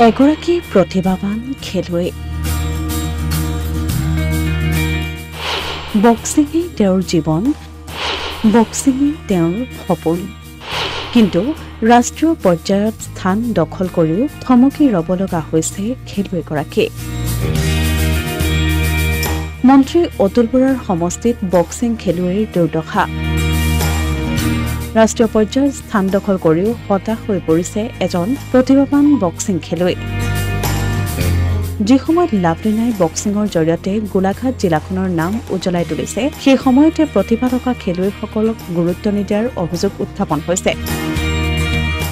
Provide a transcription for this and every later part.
এগৰাকী প্ৰতিভাৱান খেলুৱৈ বক্সিঙেই তেওঁৰ জীৱন, বক্সিঙেই তেওঁৰ সপোন। কিন্তু ৰাষ্ট্ৰীয় পৰ্যায়ত স্থান দখল কৰিও থমকি ৰব লগা হৈছে খেলুৱৈগৰাকী। মন্ত্ৰী অতুল বৰাৰ সমষ্টিত বক্সিং খেলুৱৈৰ দুৰ্দশা। ৰাষ্ট্ৰীয় পৰ্যায়ত স্থান দখল কৰিও হতাশ হৈ পৰিছে এজন প্ৰতিভাৱান বক্সিং খেলুৱৈ। যি সময়ত লাভলিনাই বক্সিঙৰ জৰিয়তে গোলাঘাট জিলাখনৰ নাম উজ্বলাই তুলিছে, সেই সময়তে প্ৰতিভা থকা খেলুৱৈসকলক গুৰুত্ব নিদিয়াৰ অভিযোগ উত্থাপন হৈছে।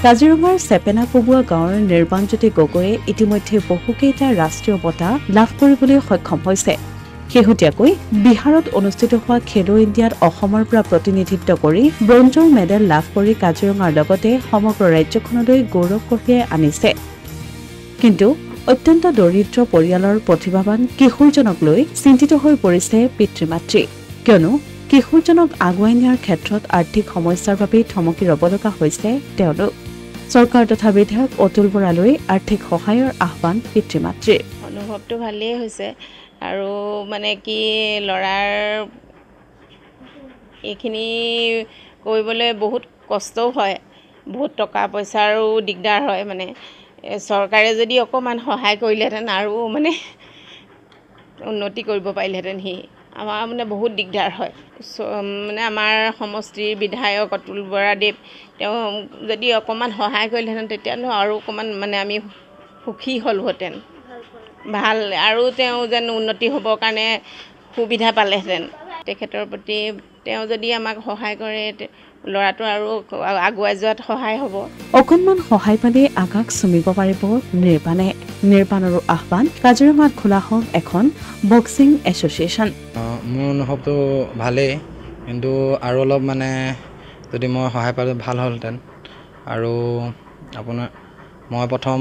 কাজিৰঙাৰ চেপেনা কবোৱা গাঁৱৰ নিৰ্বাণজ্যোতি গগৈয়ে ইতিমধ্যে বহুকেইটা ৰাষ্ট্ৰীয় বঁটা লাভ কৰিবলৈ সক্ষম হৈছে। শেহতীয়াকৈ বিহাৰত অনুষ্ঠিত হোৱা খেলো ইণ্ডিয়াত অসমৰ পৰা প্ৰতিনিধিত্ব কৰি ব্ৰঞ্জৰ মেডেল লাভ কৰি কাজিৰঙাৰ লগতে সমগ্ৰ ৰাজ্যখনলৈ গৌৰৱ কঢ়িয়াই আনিছে। কিন্তু অত্যন্ত দৰিদ্ৰ পৰিয়ালৰ প্ৰতিভাৱান কিশোৰজনক লৈ চিন্তিত হৈ পৰিছে পিতৃ-মাতৃ। কিয়নো কিশোৰজনক আগুৱাই নিয়াৰ ক্ষেত্ৰত আৰ্থিক সমস্যাৰ বাবেই থমকি ৰব লগা হৈছে তেওঁলোক। চৰকাৰ তথা বিধায়ক অতুল বৰালৈ আৰ্থিক সহায়ৰ আহ্বান পিতৃ-মাতৃৰ। অনুভৱটো ভালেই হৈছে আৰু মানে কি ল'ৰাৰ এইখিনি কৰিবলৈ বহুত কষ্টও হয়, বহুত টকা পইচাৰো দিগদাৰ হয়। মানে চৰকাৰে যদি অকণমান সহায় কৰিলেহেঁতেন আৰু মানে উন্নতি কৰিব পাৰিলেহেঁতেন, আমাৰ মানে বহুত দিগদাৰ হয়। মানে আমাৰ সমষ্টিৰ বিধায়ক অতুল বৰাদেৱ তেওঁ যদি অকণমান সহায় কৰিলেহেঁতেন তেতিয়াহ'লে আৰু অকণমান মানে আমি সুখী হ'লোহেঁতেন, ভাল আৰু তেওঁ যেন উন্নতি হ'বৰ কাৰণে সুবিধা পালেহেঁতেন। তেখেতৰ প্ৰতি তেওঁ যদি আমাক সহায় কৰে ল'ৰাটো আৰু আগুৱাই যোৱাত সহায় হ'ব। অকণমান সহায় পালে আকাশ চুমিব পাৰিব নিৰ্বাণে। নিৰ্বাণৰো আহ্বান কাজিৰঙাত খোলা হওক এখন বক্সিং এছ'চিয়েশ্যন। মোৰ অনুভৱটো ভালেই, কিন্তু আৰু অলপ মানে যদি মই সহায় পালে ভাল হ'লহেঁতেন। আৰু আপোনাৰ মই প্ৰথম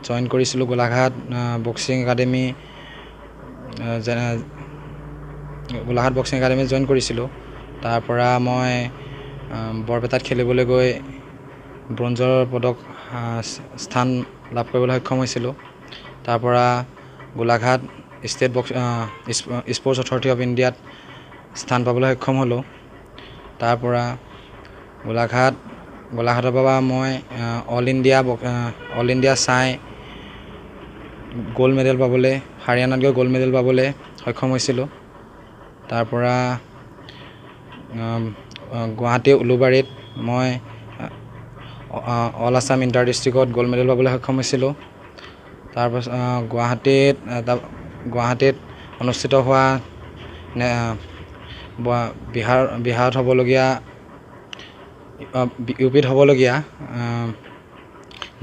জইন কৰিছিলোঁ Golaghat boxing academy, Golaghat boxing academy join কৰিছিলোঁ। তাৰপৰা মই বৰপেটাত খেলিবলৈ গৈ ব্ৰঞ্জৰ পদক স্থান লাভ কৰিবলৈ সক্ষম হৈছিলোঁ। তাৰপৰা Golaghat state sports authority of ইণ্ডিয়াত স্থান পাবলৈ সক্ষম হ'লোঁ। তাৰপৰা গোলাঘাটৰ পৰা মই অল ইণ্ডিয়া চাই গ'ল্ড মেডেল পাবলৈ, হাৰিয়ানাত গৈ গ'ল্ড মেডেল পাবলৈ সক্ষম হৈছিলোঁ। তাৰপৰা গুৱাহাটী উলুবাৰীত মই অল আছাম ইণ্টাৰ ডিষ্ট্ৰিক্টত গ'ল্ড মেডেল পাবলৈ সক্ষম হৈছিলোঁ। তাৰপাছত গুৱাহাটীত অনুষ্ঠিত হোৱা বিহাৰত হ'বলগীয়া ইউপিত হ'বলগীয়া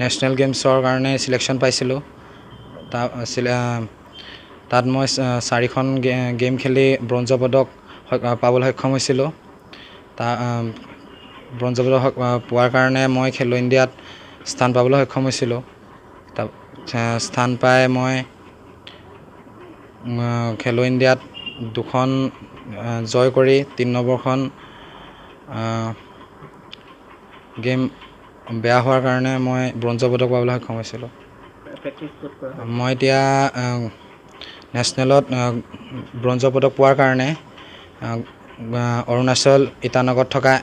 নেশ্যনেল গেমছৰ কাৰণে চিলেকশ্যন পাইছিলোঁ। তাত মই 4খন গেম খেলি ব্ৰঞ্জৰ পদক পাবলৈ সক্ষম হৈছিলোঁ। ব্ৰঞ্জৰ পদক পোৱাৰ কাৰণে মই খেলো ইণ্ডিয়াত স্থান পাবলৈ সক্ষম হৈছিলোঁ। স্থান পাই মই খেলো ইণ্ডিয়াত 2খন জয় কৰি 3 নম্বৰখন গেম বেয়া হোৱাৰ কাৰণে মই ব্ৰঞ্জৰ পদক পাবলৈ সক্ষম হৈছিলোঁ। মই এতিয়া নেশ্যনেলত ব্ৰঞ্জৰ পদক পোৱাৰ কাৰণে অৰুণাচল ইটানগৰত থকা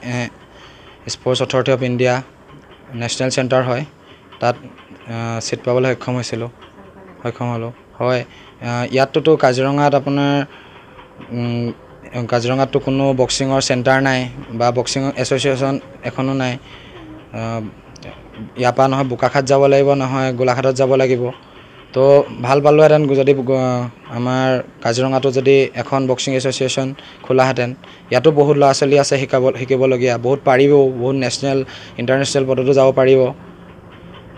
sports authority of India national centre হয়, তাত ছিট পাবলৈ সক্ষম হ'লোঁ। হয়, ইয়াততো কাজিৰঙাত আপোনাৰ কাজিৰঙাততো কোনো বক্সিঙৰ চেণ্টাৰ নাই বা বক্সিং এছ'চিয়েশ্যন এখনো নাই। ইয়াৰ পৰা নহয় বোকাখাট যাব লাগিব, নহয় গোলাঘাটত যাব লাগিব। তো ভাল পালোঁহেঁতেন যদি আমাৰ কাজিৰঙাতো যদি এখন বক্সিং এছ'চিয়েশ্যন খোলাহেঁতেন। ইয়াতো বহুত ল'ৰা ছোৱালী আছে শিকিবলগীয়া, বহুত পাৰিবও, বহুত নেশ্যনেল ইণ্টাৰনেশ্যনেল পদতো যাব পাৰিব।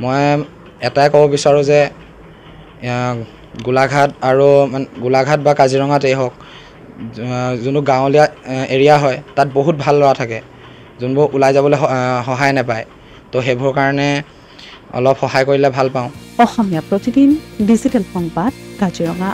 মই এটাই ক'ব বিচাৰোঁ যে গোলাঘাট বা কাজিৰঙাতেই হওক, যোনটো গাঁৱলীয়া এৰিয়া হয় তাত বহুত ভাল ল'ৰা থাকে, যোনবোৰ ওলাই যাবলৈ সহায় নাপায়। তো সেইবোৰ কাৰণে অলপ সহায় কৰিলে ভাল পাওঁ। অসমীয়া প্ৰতিদিন ডিজিটেল সংবাদ, কাজিৰঙা।